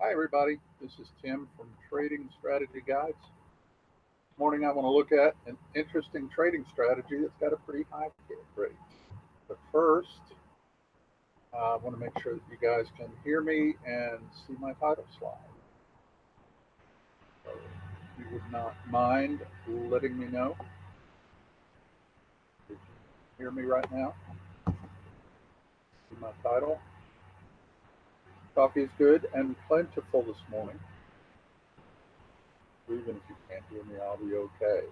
Hi, everybody. This is Tim from Trading Strategy Guides. This morning, I want to look at an interesting trading strategy that's got a pretty high hit rate. But first, I want to make sure that you guys can hear me and see my title slide. So, if you would not mind letting me know if you can hear me right now. See my title. Coffee is good and plentiful this morning. Even if you can't hear me, I'll be okay.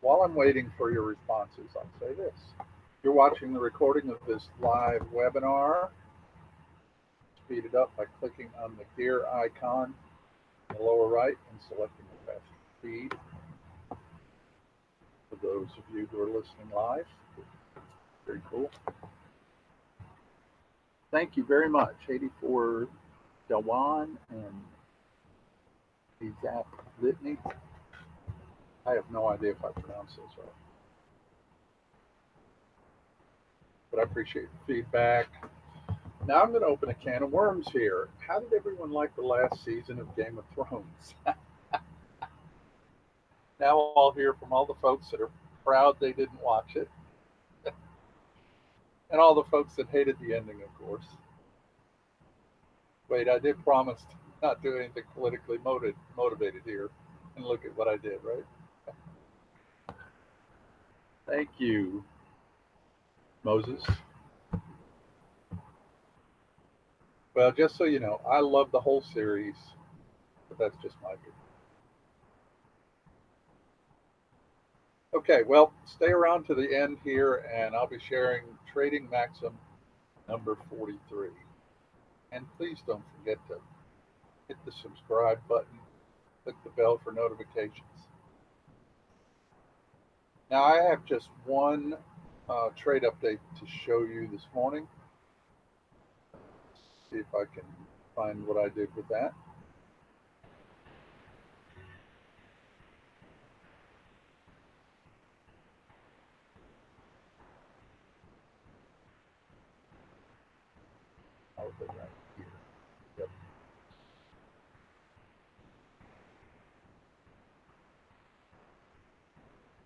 While I'm waiting for your responses, I'll say this. You're watching the recording of this live webinar. Speed it up by clicking on the gear icon in the lower right and selecting the fast feed. For those of you who are listening live, very cool. Thank you very much, 84 Dawan and PZZA Litany. I have no idea if I pronounced those right, but I appreciate the feedback. Now I'm going to open a can of worms here. How did everyone like the last season of Game of Thrones? Now I'll hear from all the folks that are proud they didn't watch it, and all the folks that hated the ending, of course. Wait, I did promise to not do anything politically motivated here, and look at what I did, right? Thank you, Moses. Well, just so you know, I love the whole series, but that's just my view. Okay, well, stay around to the end here, and I'll be sharing Trading Maxim number 43. And please don't forget to hit the subscribe button, click the bell for notifications. Now, I have just one trade update to show you this morning. See if I can find what I did with that. I'll put right here. Yep.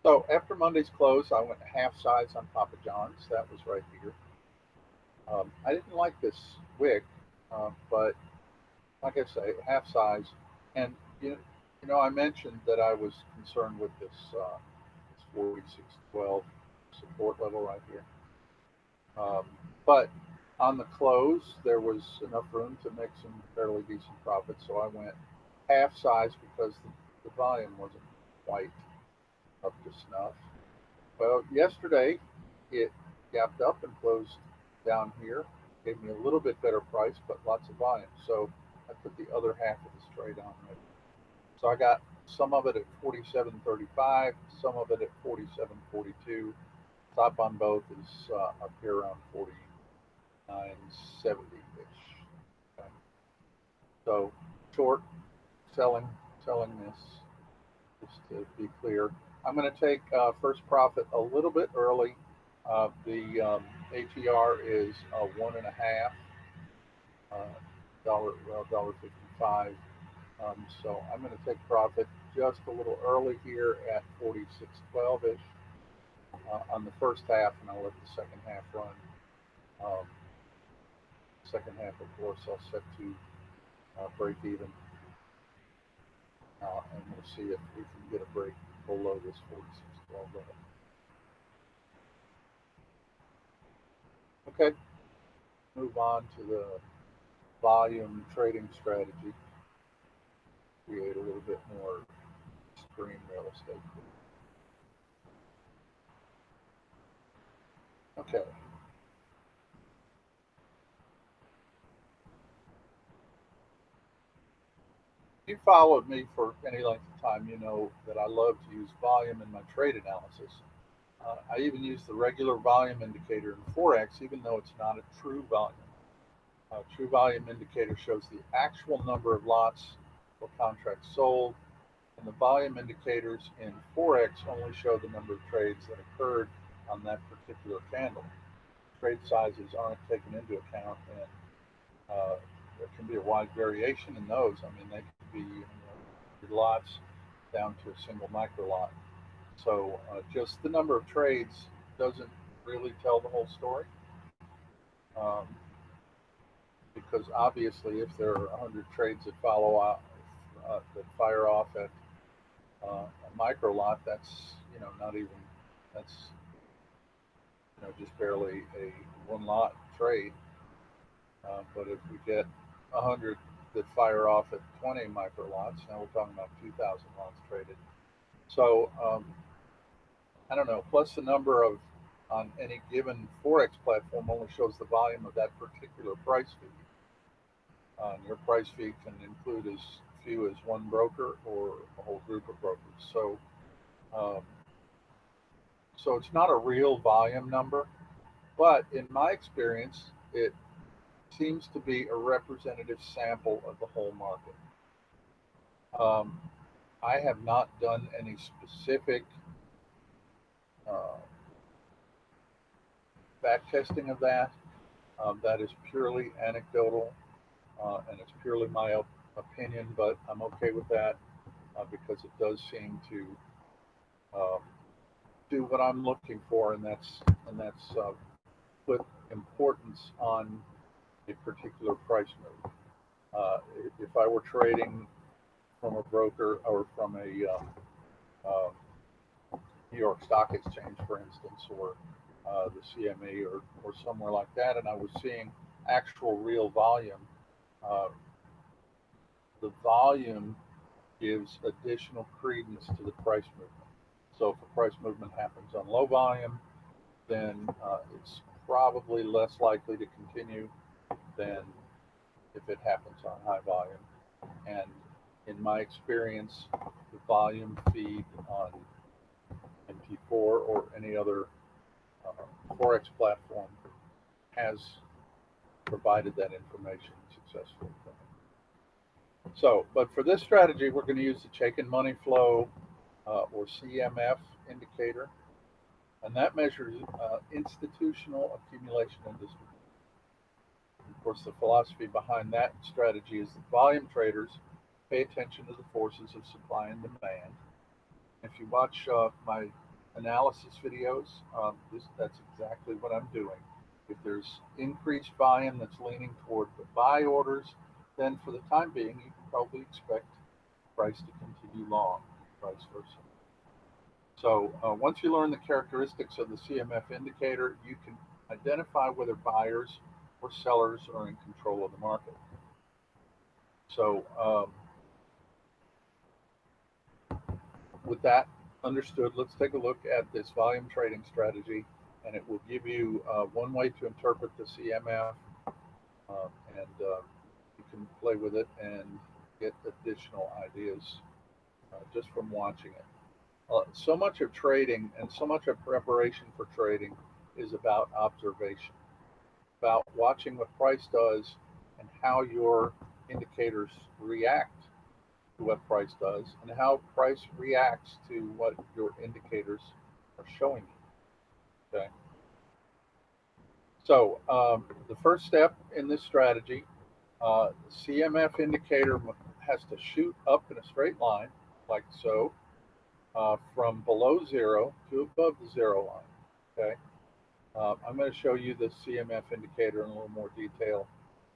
So after Monday's close, I went half size on Papa John's. That was right here. I didn't like this wick, but like I say, half size. And I mentioned that I was concerned with this 4612 support level right here. But on the close, there was enough room to make some fairly decent profits. So I went half size because the volume wasn't quite up to snuff. Well, yesterday it gapped up and closed down here. Gave me a little bit better price, but lots of volume. So I put the other half of this trade on right. So I got some of it at 47.35, some of it at 47.42. Top on both is up here around 49.70-ish. Okay. So short, selling this, just to be clear. I'm going to take first profit a little bit early. The ATR is 1.5 $1.55. So I'm going to take profit just a little early here at 46.12-ish on the first half, and I'll let the second half run. Second half, of course, I'll set to break even, and we'll see if we can get a break below this 46.12 level. Okay, move on to the volume trading strategy. Create a little bit more screen real estate. Okay. If you followed me for any length of time, you know that I love to use volume in my trade analysis. I even use the regular volume indicator in Forex, even though it's not a true volume. True volume indicator shows the actual number of lots or contracts sold, and the volume indicators in Forex only show the number of trades that occurred on that particular candle. trade sizes aren't taken into account, and there can be a wide variation in those. I mean, they can be lots down to a single micro lot. So just the number of trades doesn't really tell the whole story. Um, because obviously, if there are 100 trades that follow out, that fire off at a micro lot, that's not even, that's just barely a one lot trade. But if we get 100 that fire off at 20 micro lots, now we're talking about 2,000 lots traded. So I don't know. Plus the number of on any given Forex platform only shows the volume of that particular price feed. Your price feed can include as few as one broker or a whole group of brokers. So, so it's not a real volume number, but in my experience, it seems to be a representative sample of the whole market. I have not done any specific back testing of that. That is purely anecdotal, and it's purely my opinion, but I'm okay with that because it does seem to do what I'm looking for, and that's put importance on a particular price move. If I were trading from a broker or from a New York Stock Exchange, for instance, or the CME or somewhere like that, and I was seeing actual real volume, the volume gives additional credence to the price movement. So if a price movement happens on low volume, then it's probably less likely to continue than if it happens on high volume. And in my experience, the volume feed on MT4 or any other Forex platform has provided that information successfully. So, but for this strategy, we're going to use the Chaikin money flow or CMF indicator, and that measures institutional accumulation and distribution. Of course, the philosophy behind that strategy is that volume traders pay attention to the forces of supply and demand. If you watch my analysis videos, that's exactly what I'm doing. If there's increased volume that's leaning toward the buy orders, then for the time being, you can probably expect price to continue long, vice versa. So once you learn the characteristics of the CMF indicator, you can identify whether buyers or sellers are in control of the market. So with that understood, let's take a look at this volume trading strategy, and it will give you one way to interpret the CMF, and you can play with it and get additional ideas just from watching it. So much of trading and so much of preparation for trading is about observation, about watching what price does and how your indicators react to what price does and how price reacts to what your indicators are showing you. Okay. So the first step in this strategy, the CMF indicator has to shoot up in a straight line, like so, from below zero to above the zero line. Okay. I'm going to show you the CMF indicator in a little more detail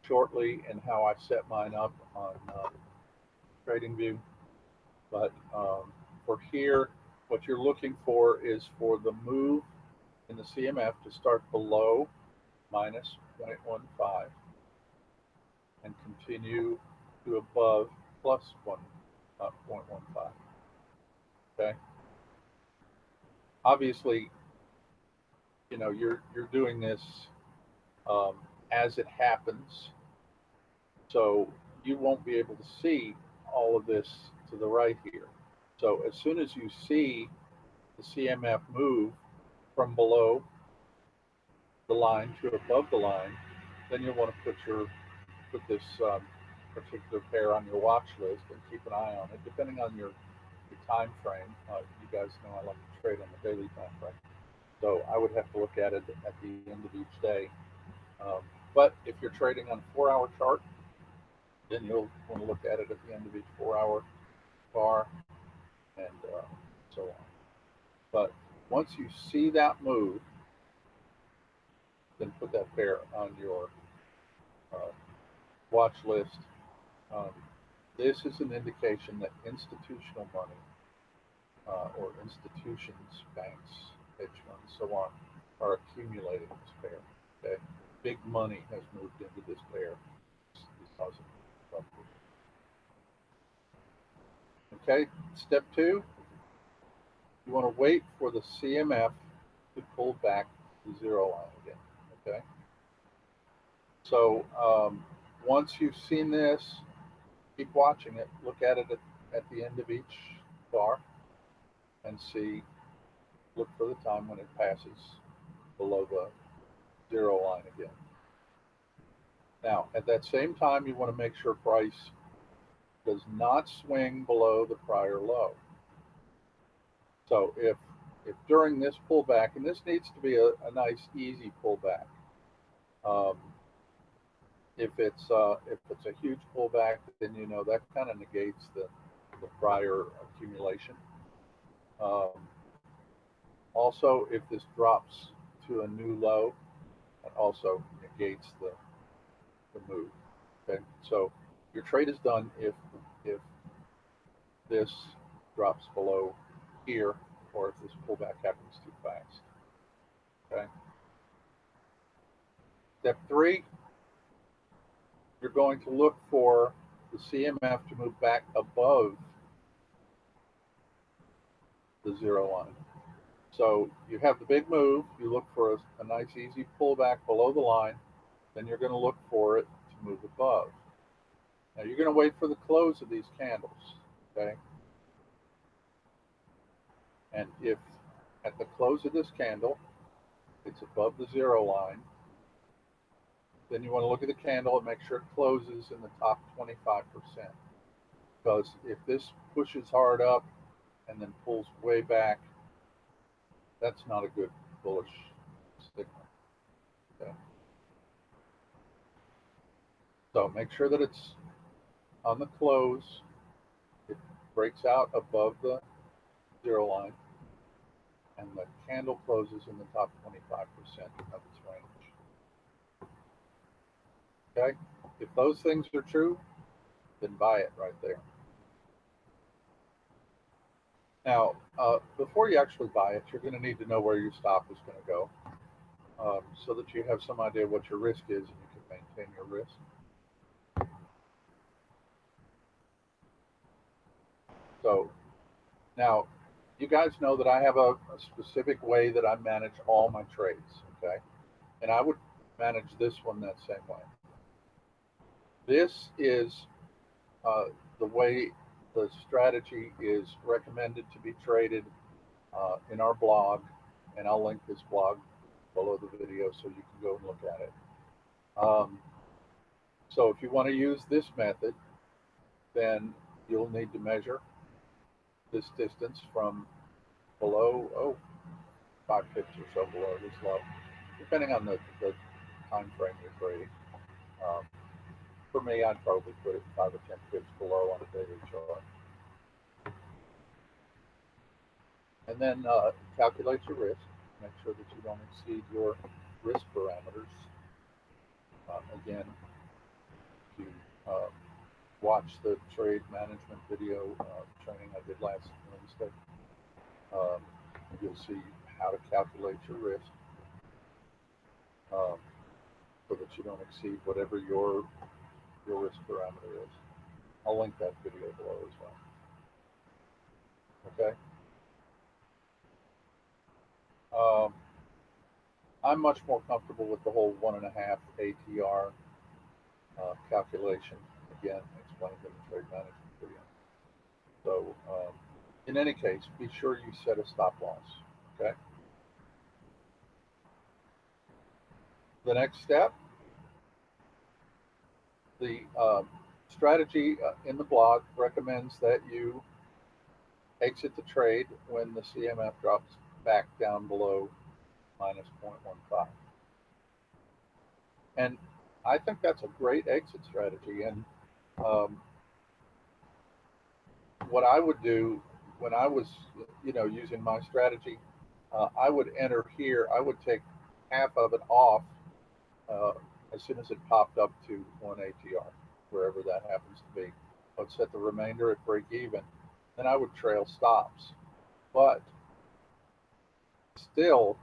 shortly and how I set mine up on TradingView. But for here, what you're looking for is for the move in the CMF to start below minus 0.15 and continue to above plus 0.15. Okay. Obviously, you're doing this as it happens, so you won't be able to see all of this to the right here. So as soon as you see the CMF move from below the line to above the line, then you'll want to put this particular pair on your watch list and keep an eye on it, depending on your time frame. You guys know I like to trade on the daily time frame. So I would have to look at it at the end of each day. Um, but if you're trading on a 4 hour chart, then you'll want to look at it at the end of each 4 hour bar and so on. But once you see that move, then put that pair on your uh, watch list. Um, this is an indication that institutional money or institutions, banks, hedge funds, so on, are accumulating this pair. Okay, big money has moved into this pair because of okay. Step two, you want to wait for the CMF to pull back to zero line again. Okay, so once you've seen this, keep watching it. Look at it at the end of each bar and see. Look for the time when it passes below the zero line again. Now, at that same time, you want to make sure price does not swing below the prior low. So if during this pullback, and this needs to be a nice easy pullback. Um, if it's a huge pullback, then you know that kind of negates the prior accumulation. Um, Also, if this drops to a new low, it also negates the move. Okay, so your trade is done if this drops below here, or if this pullback happens too fast. Okay. Step three, you're going to look for the CMF to move back above the zero line. So you have the big move, you look for a nice easy pullback below the line, then you're going to look for it to move above. Now you're going to wait for the close of these candles, okay? And if at the close of this candle, it's above the zero line, then you want to look at the candle and make sure it closes in the top 25%. Because if this pushes hard up and then pulls way back, that's not a good bullish signal. Okay? So make sure that it's on the close, it breaks out above the zero line, and the candle closes in the top 25% of its range. Okay? If those things are true, then buy it right there. Now, before you actually buy it, you're going to need to know where your stop is going to go so that you have some idea what your risk is and you can maintain your risk. So now, you guys know that I have a specific way that I manage all my trades, okay? And I would manage this one that same way. This is the way the strategy is recommended to be traded in our blog, and I'll link this blog below the video so you can go and look at it. So if you want to use this method, then you'll need to measure this distance from below, 5 pips or so below this low, depending on the time frame you're trading. Um, for me, I'd probably put it 5 or 10 pips below on a daily chart. And then calculate your risk. Make sure that you don't exceed your risk parameters. Again, if you watch the trade management video training I did last Wednesday, um, you'll see how to calculate your risk um, so that you don't exceed whatever your risk parameter is. I'll link that video below as well. Okay. Um, I'm much more comfortable with the whole 1.5 ATR calculation. Again, explained in the trade management video. So, in any case, be sure you set a stop loss. Okay. The next step, the strategy in the blog recommends that you exit the trade when the CMF drops back down below minus 0.15. And I think that's a great exit strategy. And um, what I would do when I was, using my strategy, I would enter here. I would take half of it off uh, as soon as it popped up to 1 ATR, wherever that happens to be. I would set the remainder at break even. Then I would trail stops. But still,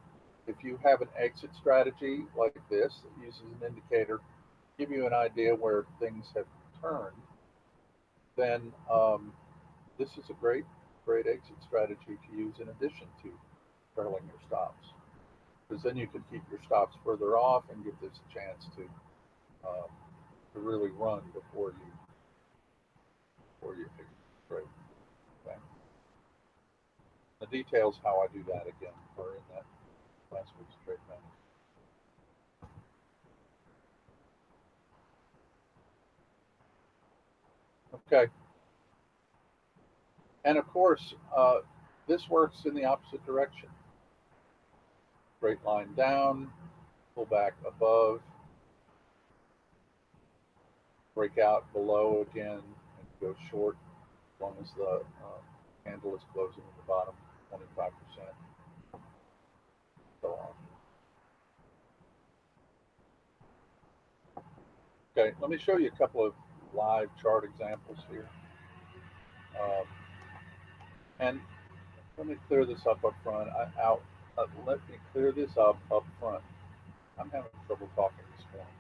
if you have an exit strategy like this that uses an indicator, give you an idea where things have turned, then this is a great exit strategy to use in addition to trailing your stops. Because then you can keep your stops further off and give this a chance um, to really run before you pick a trade. Okay. The details how I do that again are in that last week's trade manager. Okay. And of course, this works in the opposite direction. Straight line down, pull back above, break out below again, and go short as long as the candle is closing at the bottom, 25%, so on. Okay, let me show you a couple of live chart examples here. And let me clear this up front. Let me clear this up front. I'm having trouble talking this morning.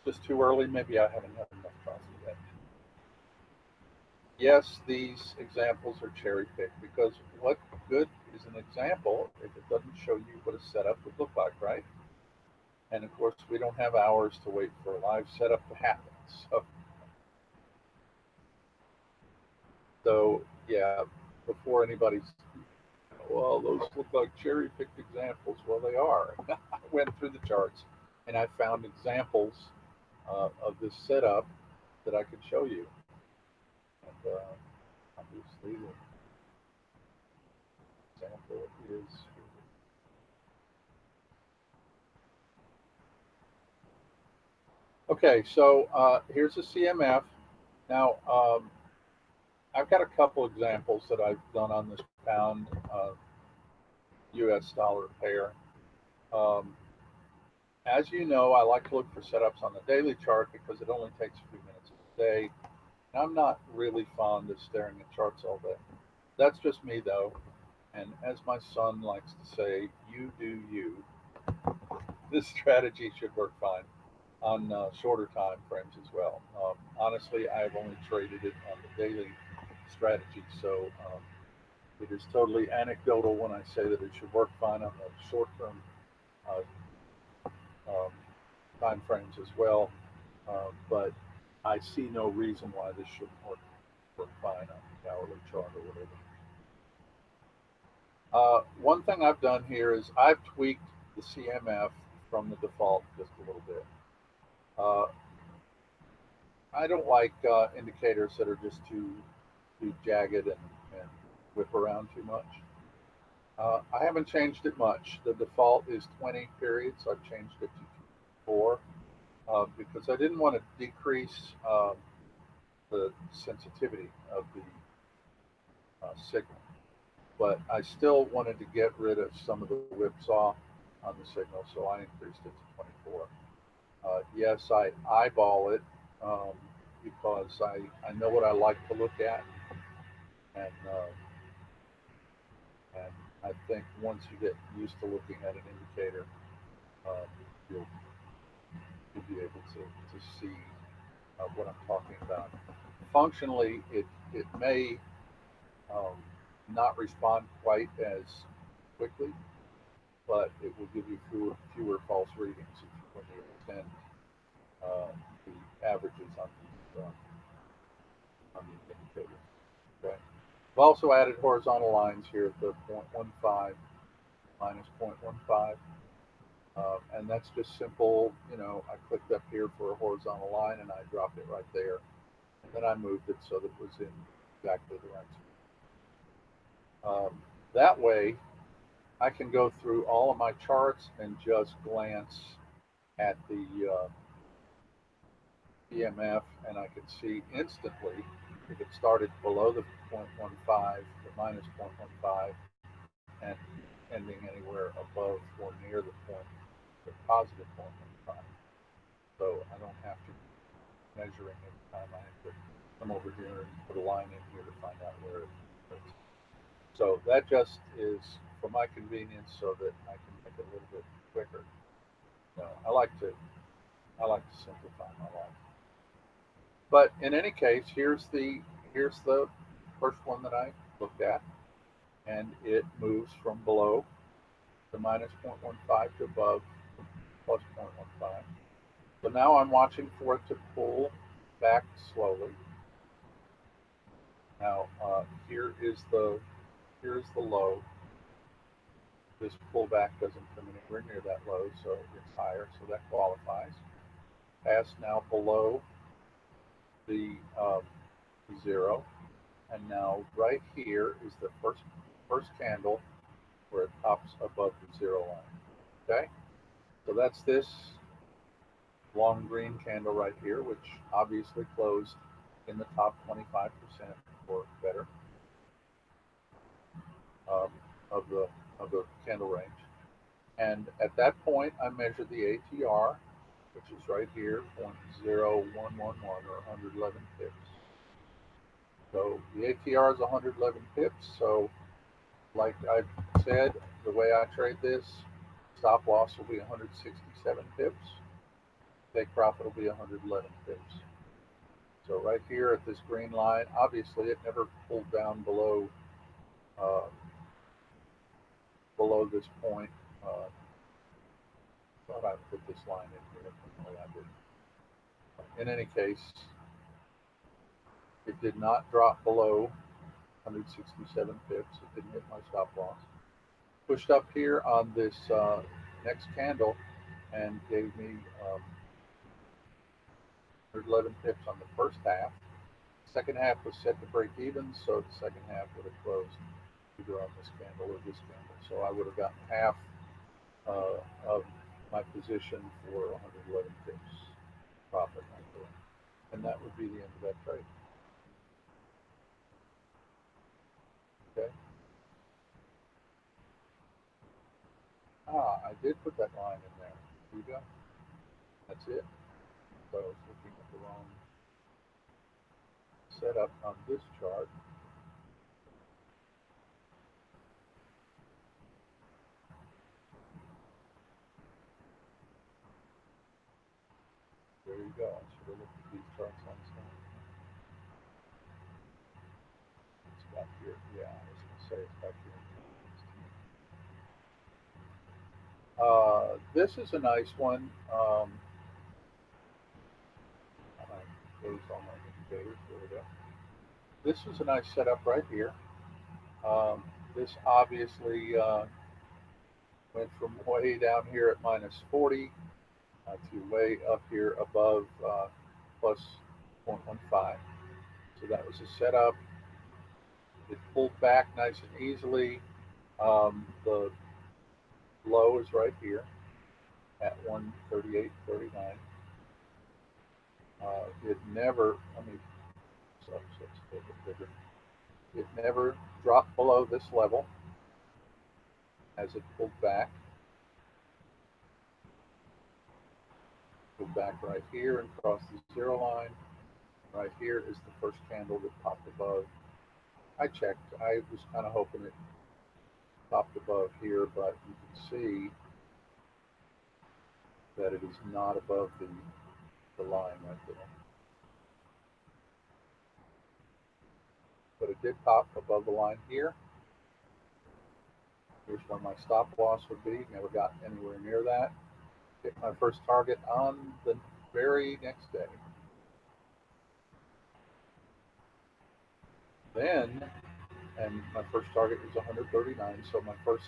It's just too early. Maybe I haven't had enough coffee yet. Yes, these examples are cherry picked because what good is an example if it doesn't show you what a setup would look like, right? And of course, we don't have hours to wait for a live setup to happen. So yeah, before anybody's, well, those look like cherry picked examples. Well, they are. I went through the charts and I found examples of this setup that I could show you. And obviously, the example is. Okay, so here's a CMF. Now, I've got a couple examples that I've done on this pound US dollar pair. Um, as you know, I like to look for setups on the daily chart because it only takes a few minutes a day. And I'm not really fond of staring at charts all day. That's just me, though. And as my son likes to say, you do you. This strategy should work fine on shorter time frames as well. Honestly, I've only traded it on the daily strategy, so it is totally anecdotal when I say that it should work fine on the short-term uh, um, time frames as well. But I see no reason why this shouldn't work fine on the hourly chart or whatever. One thing I've done here is I've tweaked the CMF from the default just a little bit. Uh, I don't like indicators that are just too jagged and whip around too much. I haven't changed it much. The default is 20 periods. I've changed it to 4 because I didn't want to decrease the sensitivity of the signal, but I still wanted to get rid of some of the whipsaw on the signal, so I increased it to 24. Yes, I eyeball it because I know what I like to look at, and and I think once you get used to looking at an indicator, um, you'll be able to see what I'm talking about. Functionally, it may um, not respond quite as quickly, but it will give you fewer false readings when you extend uh, the averages on the indicator. Okay. I've also added horizontal lines here at the 0.15 minus 0.15. And that's just simple, I clicked up here for a horizontal line and I dropped it right there. And then I moved it so that it was in exactly the right spot. That way, I can go through all of my charts and just glance at the EMF, and I can see instantly if it started below the 0.15, the minus 0.15, and ending anywhere above or near the point, the positive 0.15. So I don't have to measuring every time I have to come over here and put a line in here to find out where it is. So that just is for my convenience so that I can make it a little bit quicker. I like to simplify my life. But in any case, here's the first one that I looked at, and it moves from below the minus 0.15 to above plus 0.15. So now I'm watching for it to pull back slowly. Now here's the low. This pullback doesn't come anywhere near that low, so it's higher, so that qualifies. Pass now below the zero, and now right here is the first candle where it pops above the zero line. Okay, so that's this long green candle right here, which obviously closed in the top 25% or better um, of the candle range. And at that point, I measured the ATR, which is right here, 0.0111 or 111 pips. So the ATR is 111 pips. So like I said, the way I trade this, stop loss will be 167 pips. Take profit will be 111 pips. So right here at this green line, obviously it never pulled down below below this point. Uh, thought I put this line in here. No, I didn't. In any case, it did not drop below 167 pips. It didn't hit my stop loss. Pushed up here on this next candle and gave me 111 pips on the first half. Second half was set to break even, so the second half would have closed either on this candle or this candle. So I would have gotten half of my position for 111 pips profit right there. And that would be the end of that trade. Okay. I did put that line in there. Here you go. That's it. So I was looking at the wrong setup on this chart. There you go. I should have looked at these charts last time. It's back here. Yeah, I was going to say it's back here. This is a nice one. I closed all my indicators. There we go. This is a nice setup right here. This obviously went from way down here at minus 40 to way up here above plus 0.15. So that was a setup. It pulled back nice and easily. The low is right here at 138.39. It never, let me, so it's a little bit bigger. It never dropped below this level as it pulled back. Pulled back right here and crossed the zero line. Right here is the first candle that popped above. I checked. I was kind of hoping it popped above here, but you can see that it is not above the line right there. But it did pop above the line here. Here's where my stop loss would be. Never got anywhere near that. Hit my first target on the very next day. Then, and my first target was 139, so my first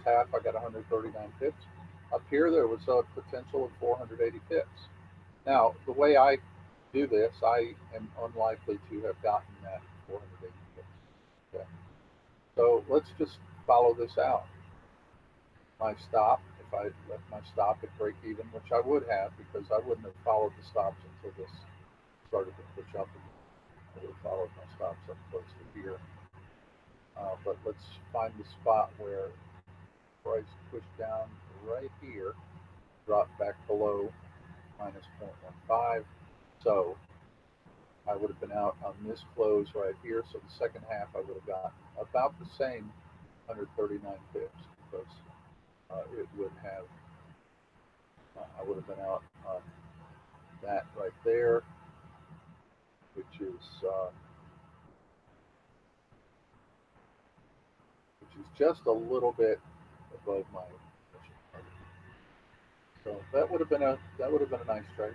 half I got 139 pips. Up here there was a potential of 480 pips. Now, the way I do this, I am unlikely to have gotten that 480 pips. Okay. So let's just follow this out. my stop, if I left my stop at break even, which I would have because I wouldn't have followed the stops until this started to push up again. I would have followed my stops up close to here. But let's find the spot where price pushed down right here, dropped back below minus 0.15. So I would have been out on this close right here. So the second half I would have got about the same 139 pips because it would have, I would have been out on that right there, uh, which is just a little bit above my initial target. So that would have been a nice trade.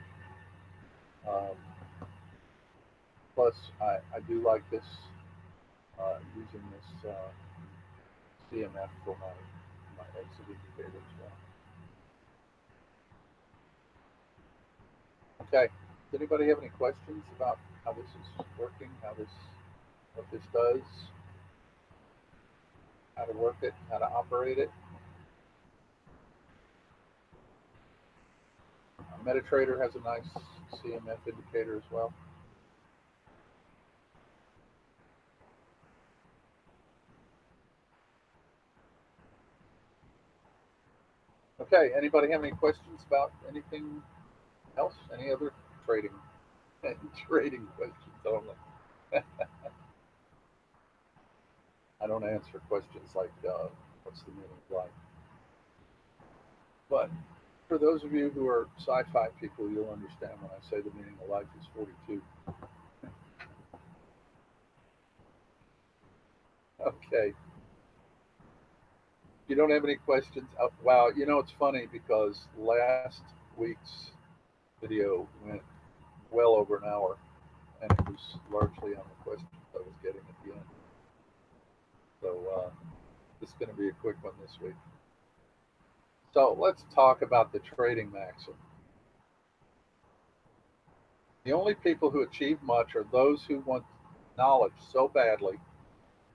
Um, plus, I do like this using this CMF for my exit indicator as well. Okay. Does anybody have any questions about how this is working? What this does? How to work it? How to operate it? MetaTrader has a nice CMF indicator as well. Okay, anybody have any questions about anything else? Any other trading trading questions only? I don't answer questions like what's the meaning of life. But for those of you who are sci-fi people, you'll understand when I say the meaning of life is 42. Okay. If you don't have any questions, wow, it's funny because last week's video went well over an hour, and it was largely on the questions I was getting at the end. So this is going to be a quick one this week. So let's talk about the trading maxim. The only people who achieve much are those who want knowledge so badly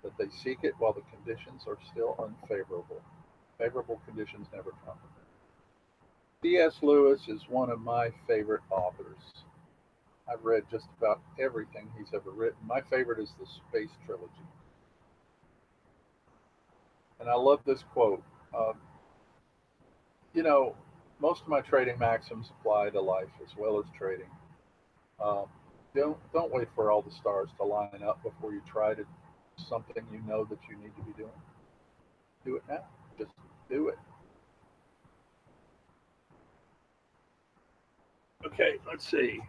that they seek it while the conditions are still unfavorable. Favorable conditions never come. C.S. Lewis is one of my favorite authors. I've read just about everything he's ever written. My favorite is the Space Trilogy. And I love this quote. Um, you know, most of my trading maxims apply to life as well as trading. Um, don't wait for all the stars to line up before you try to something you know that you need to be doing. Do it now. Just do it. Okay, let's see.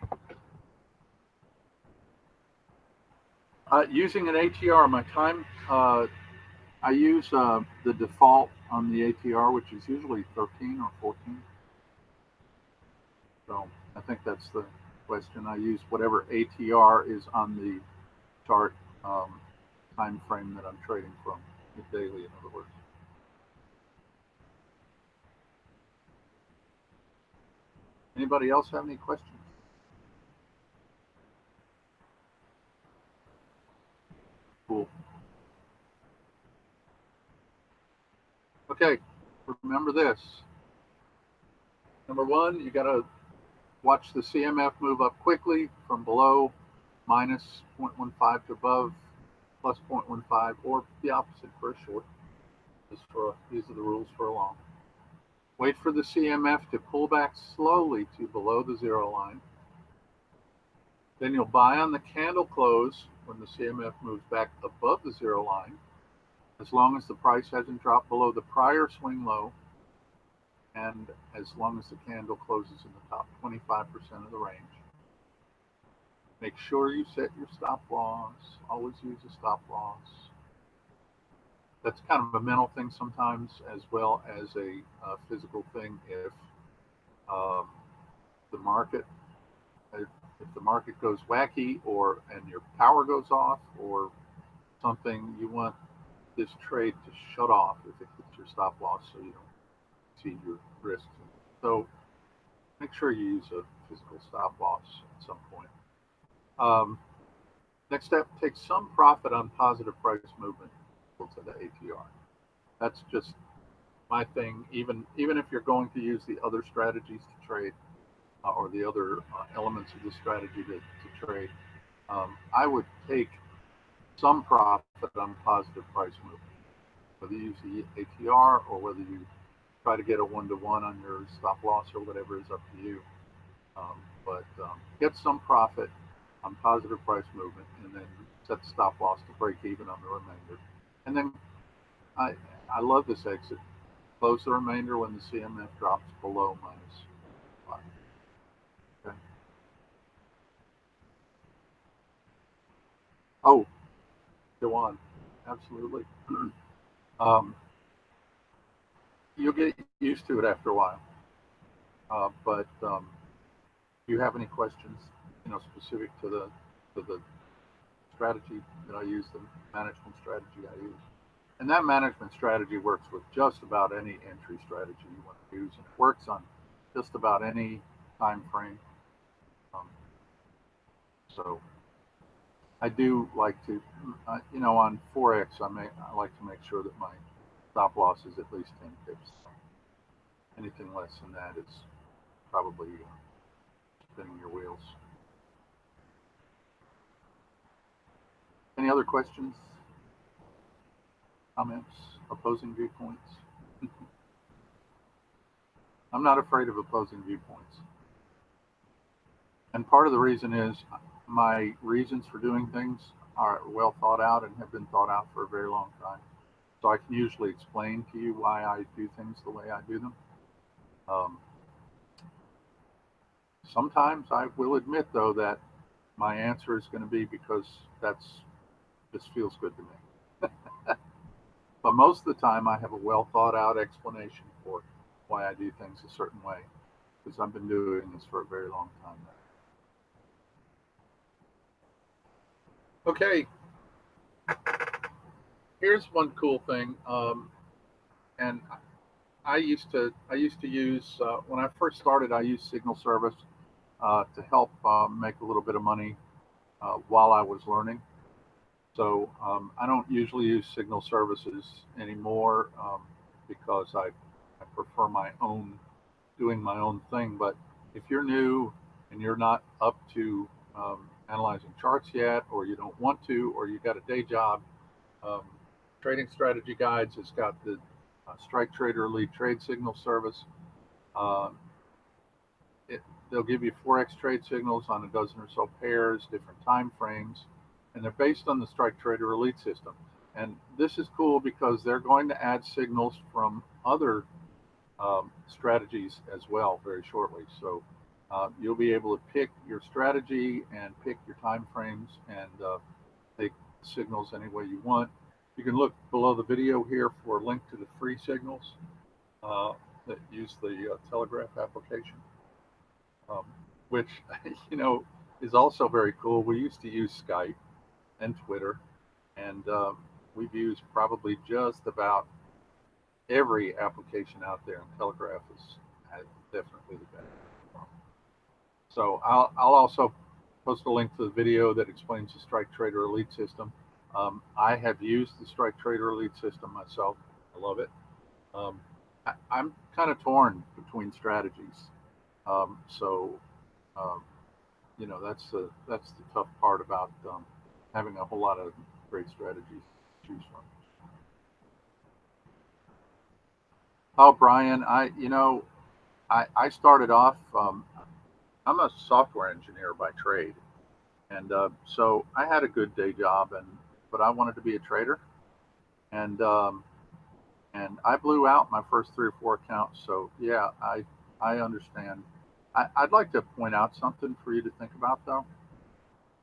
Using an ATR, my time, I use the default on the ATR, which is usually 13 or 14. So I think that's the question. I use whatever ATR is on the chart time frame that I'm trading from, the daily, in other words. Anybody else have any questions? Cool. Okay, remember this. Number one, you got to watch the CMF move up quickly from below minus 0.15 to above plus 0.15, or the opposite for a short. These are the rules for a long. Wait for the CMF to pull back slowly to below the zero line. Then you'll buy on the candle close when the CMF moves back above the zero line, as long as the price hasn't dropped below the prior swing low, and as long as the candle closes in the top 25% of the range. Make sure you set your stop loss. Always use a stop loss. That's kind of a mental thing sometimes, as well as a physical thing. If um, the market if the market goes wacky, and your power goes off or something, you want this trade to shut off if it hits your stop loss, so you don't see your risks. So make sure you use a physical stop loss at some point. Next step, take some profit on positive price movement to the ATR. That's just my thing, even if you're going to use the other strategies to trade, or the other elements of the strategy to trade, I would take some profit on positive price movement, whether you use the ATR or whether you try to get a 1-to-1 on your stop loss or whatever is up to you. But get some profit on positive price movement, and then set the stop loss to break even on the remainder. And then I love this exit. Close the remainder when the CMF drops below -5. Okay. Oh, go on. Absolutely. um, you'll get used to it after a while. But do you have any questions, specific to the strategy that I use, the management strategy I use? And that management strategy works with just about any entry strategy you want to use, and it works on just about any time frame. Um, so I do like to, on Forex, I like to make sure that my stop loss is at least 10 pips. Anything less than that is probably spinning your wheels. Any other questions, comments, opposing viewpoints? I'm not afraid of opposing viewpoints. And part of the reason is my reasons for doing things are well thought out and have been thought out for a very long time. So I can usually explain to you why I do things the way I do them. Sometimes I will admit, though, that my answer is going to be because this feels good to me. But most of the time I have a well thought out explanation for why I do things a certain way, because I've been doing this for a very long time now. Okay, here's one cool thing, and I used to use, when I first started, I used Signal Service to help make a little bit of money while I was learning. So I don't usually use Signal Services anymore, because I prefer doing my own thing. But if you're new and you're not up to analyzing charts yet, or you don't want to, or you got a day job, Trading Strategy Guides has got the Strike Trader Elite Trade Signal Service. They'll give you Forex trade signals on a dozen or so pairs, different time frames, and they're based on the Strike Trader Elite system. And this is cool because they're going to add signals from other strategies as well very shortly. So you'll be able to pick your strategy and pick your time frames and take signals any way you want. You can look below the video here for a link to the free signals that use the Telegraph application, which is also very cool. We used to use Skype and Twitter, and we've used probably just about every application out there, and Telegraph is definitely the best. So I'll also post a link to the video that explains the Strike Trader Elite system. I have used the Strike Trader Elite system myself. I love it. I'm kind of torn between strategies. That's the tough part about having a whole lot of great strategies to choose from. Oh, Brian, I started off. I'm a software engineer by trade, and so I had a good day job, but I wanted to be a trader, and I blew out my first 3 or 4 accounts. So yeah, I understand. I'd like to point out something for you to think about, though.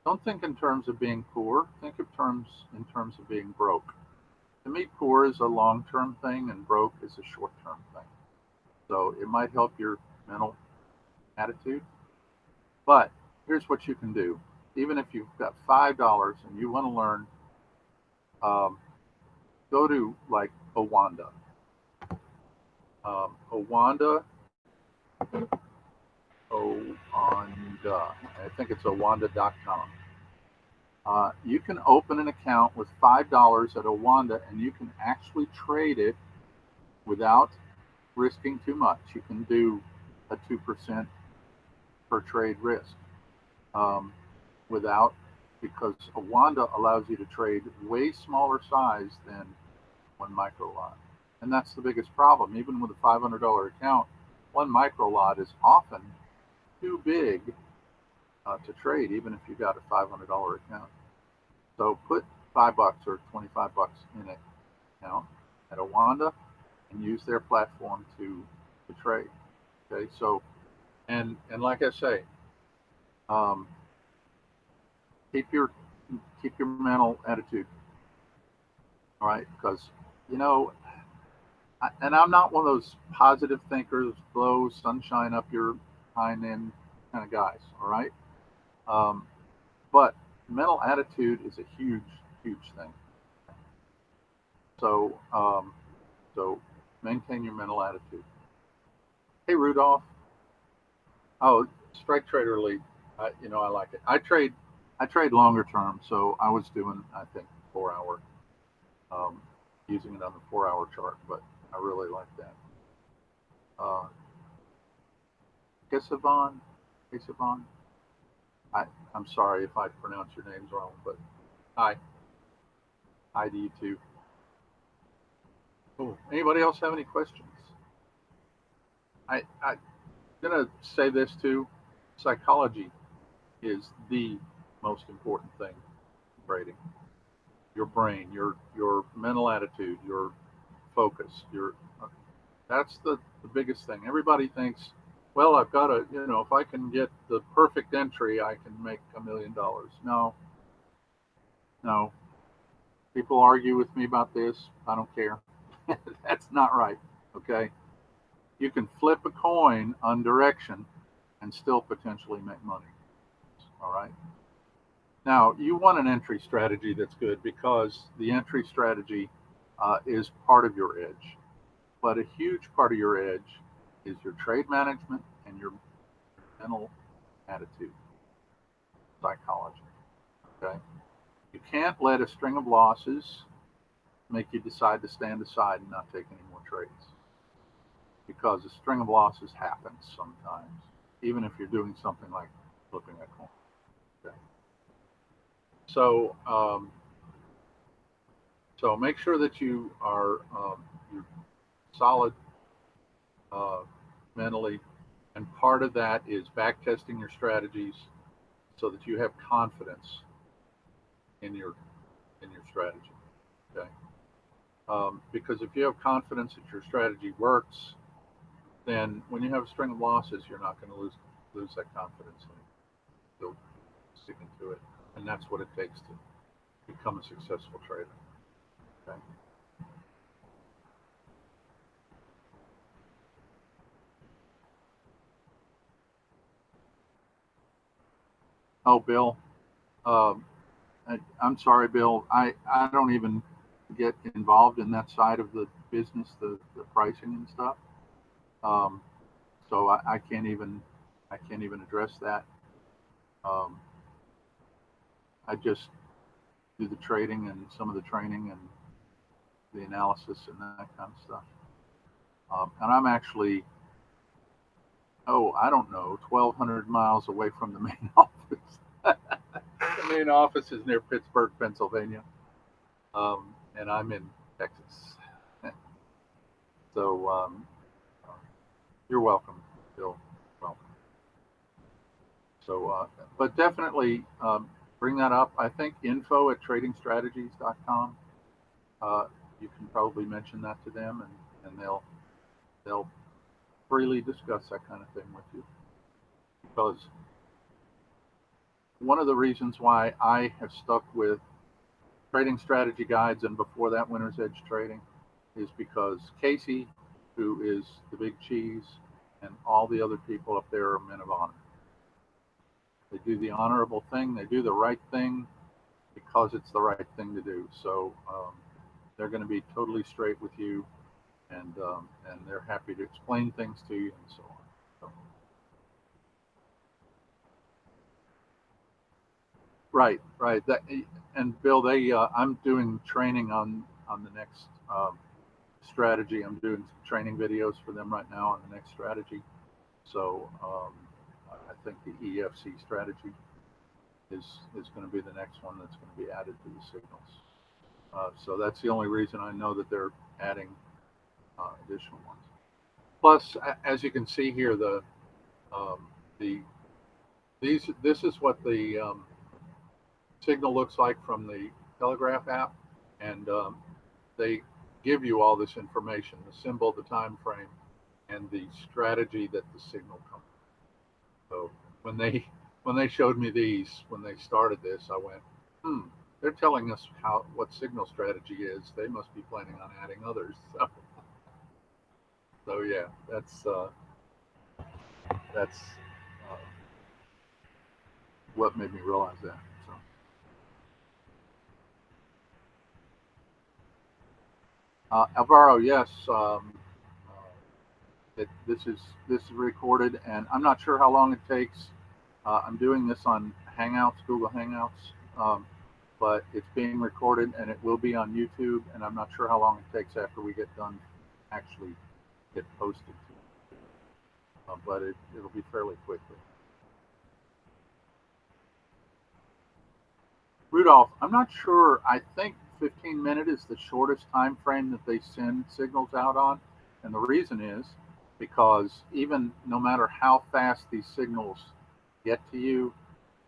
Don't think in terms of being poor. Think in terms of being broke. To me, poor is a long-term thing, and broke is a short-term thing. So it might help your mental attitude. But here's what you can do. Even if you've got $5 and you want to learn, go to like Owanda. Owanda. I think it's owanda.com. You can open an account with $5 at Owanda, and you can actually trade it without risking too much. You can do a 2% per trade risk um, without, because a Wanda allows you to trade way smaller size than one micro lot. And that's the biggest problem. Even with a $500 account, one micro lot is often too big to trade, even if you got a $500 account. So put $5 or $25 in an account at a Wanda and use their platform to trade. Okay, so and like I say, um, keep your mental attitude, all right? Because you know, and I'm not one of those positive thinkers, blow sunshine up your hind end kind of guys, all right? Um, but mental attitude is a huge thing. So so maintain your mental attitude. Hey Rudolph, oh Strike Trader Elite, I like it. I trade longer term, so I was doing I think 4 hour, um, using it on the 4 hour chart, but I really like that. Uh, Kesavon, Kesavon. I I'm sorry if I pronounce your names wrong, but hi, hi to you too. Cool. Anybody else have any questions? I'm gonna say this too. Psychology is the most important thing in trading. Your brain, your mental attitude, your focus, your that's the biggest thing. Everybody thinks, well, I've got to, if I can get the perfect entry, I can make $1 million. No, no. People argue with me about this. I don't care. That's not right. Okay. You can flip a coin on direction and still potentially make money. All right. Now, you want an entry strategy that's good because the entry strategy is part of your edge. But a huge part of your edge is your trade management and your mental attitude, psychology. Okay. You can't let a string of losses make you decide to stand aside and not take any more trades, because a string of losses happens sometimes, even if you're doing something like flipping a coin. Okay. So, so make sure that you're solid uh, mentally, and part of that is back testing your strategies so that you have confidence in your strategy. Okay. Because if you have confidence that your strategy works, then when you have a string of losses, you're not going to lose that confidence. You'll sticking to it, and that's what it takes to become a successful trader. Okay. Oh, Bill, um, I'm sorry, Bill. I don't even get involved in that side of the business, the pricing and stuff. Um, so I can't even address that. Um, I just do the trading and some of the training and the analysis and that kind of stuff. And I'm actually, I don't know, 1,200 miles away from the main office. The main office is near Pittsburgh, Pennsylvania, and I'm in Texas. So you're welcome, Bill. Welcome. So, but definitely bring that up. I think info@tradingstrategies.com. You can probably mention that to them, and they'll freely discuss that kind of thing with you. Because one of the reasons why I have stuck with trading strategy guides and before that Winner's Edge trading is because Casey, who is the big cheese, and all the other people up there are men of honor. They do the honorable thing. They do the right thing because it's the right thing to do. So they're going to be totally straight with you, and they're happy to explain things to you and so on. So, right. That, and Bill, I'm doing training on the next strategy. I'm doing some training videos for them right now on the next strategy. So I think the EFC strategy is going to be the next one that's going to be added to the signals. So that's the only reason I know that they're adding additional ones. Plus, as you can see here, this is what the signal looks like from the Telegraph app, and they give you all this information: the symbol, the time frame, and the strategy that the signal comes. So when they showed me these when they started this, I went, they're telling us what signal strategy is. They must be planning on adding others. So yeah, that's what made me realize that. So Alvaro, yes, this is recorded, and I'm not sure how long it takes. I'm doing this on Hangouts, Google Hangouts, but it's being recorded and it will be on YouTube, and I'm not sure how long it takes after we get done actually get posted to but it'll be fairly quickly. Rudolph, I'm not sure. I think 15-minute is the shortest time frame that they send signals out on, and the reason is because even no matter how fast these signals get to you,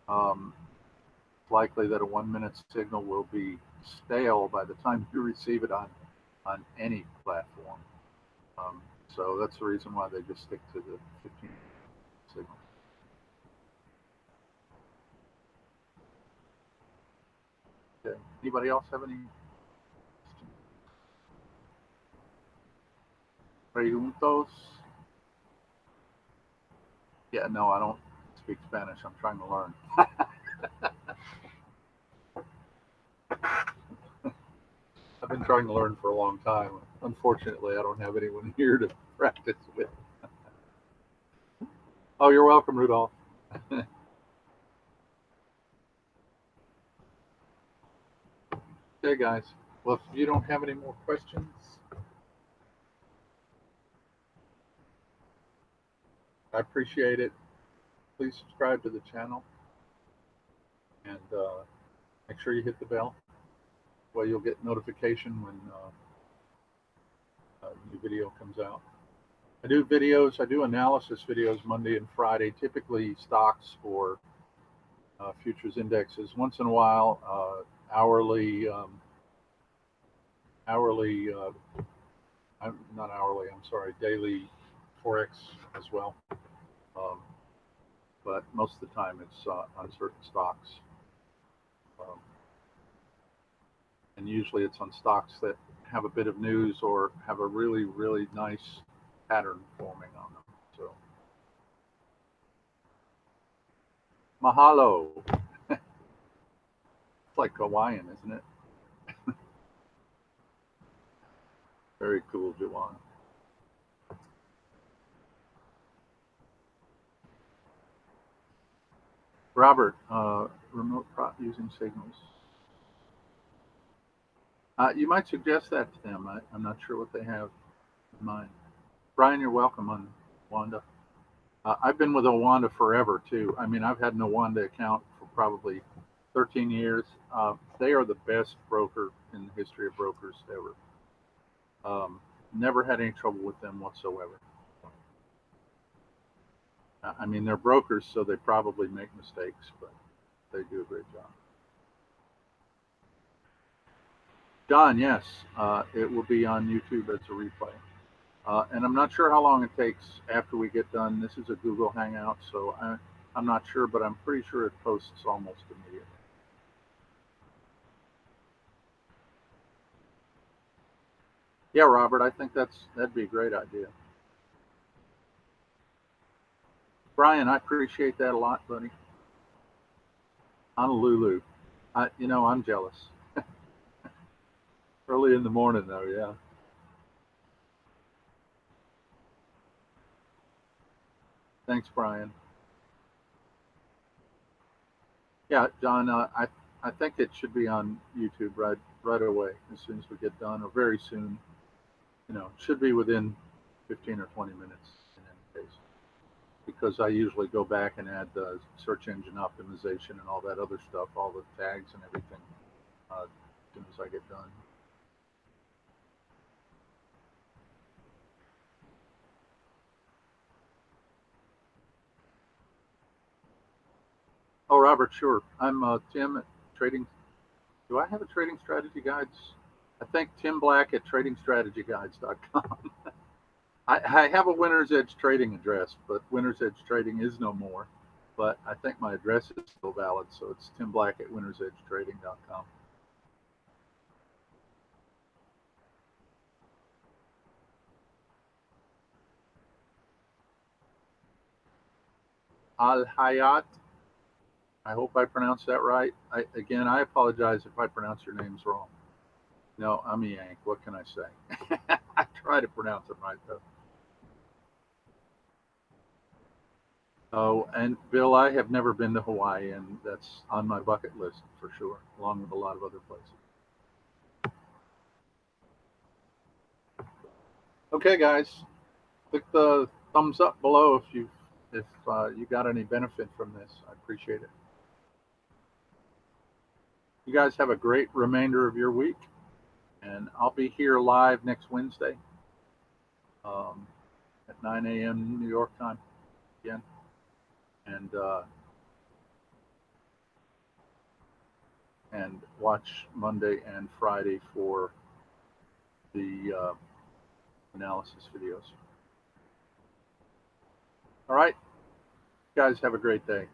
it's likely that a 1-minute signal will be stale by the time you receive it on any platform. So that's the reason why they just stick to the 15 signal. Okay. Anybody else have any questions? Preguntos? Yeah, no, I don't speak Spanish. I'm trying to learn. I've been trying to learn for a long time. Unfortunately, I don't have anyone here to practice with. Oh, you're welcome, Rudolph. Okay, guys. Well, if you don't have any more questions, I appreciate it. Please subscribe to the channel and make sure you hit the bell. Well, you'll get notification when a new video comes out. I do videos. I do analysis videos Monday and Friday, typically stocks or futures indexes. Once in a while, hourly, not hourly, I'm sorry, daily Forex as well. But most of the time it's on certain stocks. And usually it's on stocks that have a bit of news or have a really, really nice pattern forming on them. So, mahalo. It's like Hawaiian, isn't it? Very cool, Jawan. Robert, remote prop using signals. You might suggest that to them. I'm not sure what they have in mind. Brian, you're welcome on Wanda. I've been with Owanda forever too. I mean, I've had an Owanda account for probably 13 years. They are the best broker in the history of brokers ever. Never had any trouble with them whatsoever. I mean, they're brokers, so they probably make mistakes, but they do a great job. John, yes, it will be on YouTube as a replay. And I'm not sure how long it takes after we get done. This is a Google Hangout, so I'm not sure, but I'm pretty sure it posts almost immediately. Yeah, Robert, I think that'd be a great idea. Brian, I appreciate that a lot, buddy. Honolulu. I'm jealous. Early in the morning, though, yeah. Thanks, Brian. Yeah, John, I think it should be on YouTube right away as soon as we get done, or very soon. should be within 15 or 20 minutes in any case, because I usually go back and add the search engine optimization and all that other stuff, all the tags and everything, as soon as I get done. Oh, Robert, sure. I'm Tim at Trading. Do I have a Trading Strategy Guides? I think Tim Black at TradingStrategyGuides.com. I have a Winner's Edge Trading address, but Winner's Edge Trading is no more. But I think my address is still valid, so it's Tim Black at Winner'sEdgeTrading.com. Al Hayat. I hope I pronounced that right. Again, I apologize if I pronounce your names wrong. No, I'm a Yank. What can I say? I try to pronounce them right, though. Oh, and Bill, I have never been to Hawaii, and that's on my bucket list for sure, along with a lot of other places. Okay, guys, click the thumbs up below if you got any benefit from this. I appreciate it. You guys have a great remainder of your week, and I'll be here live next Wednesday at 9 a.m. New York time again, and watch Monday and Friday for the analysis videos. All right, guys, have a great day.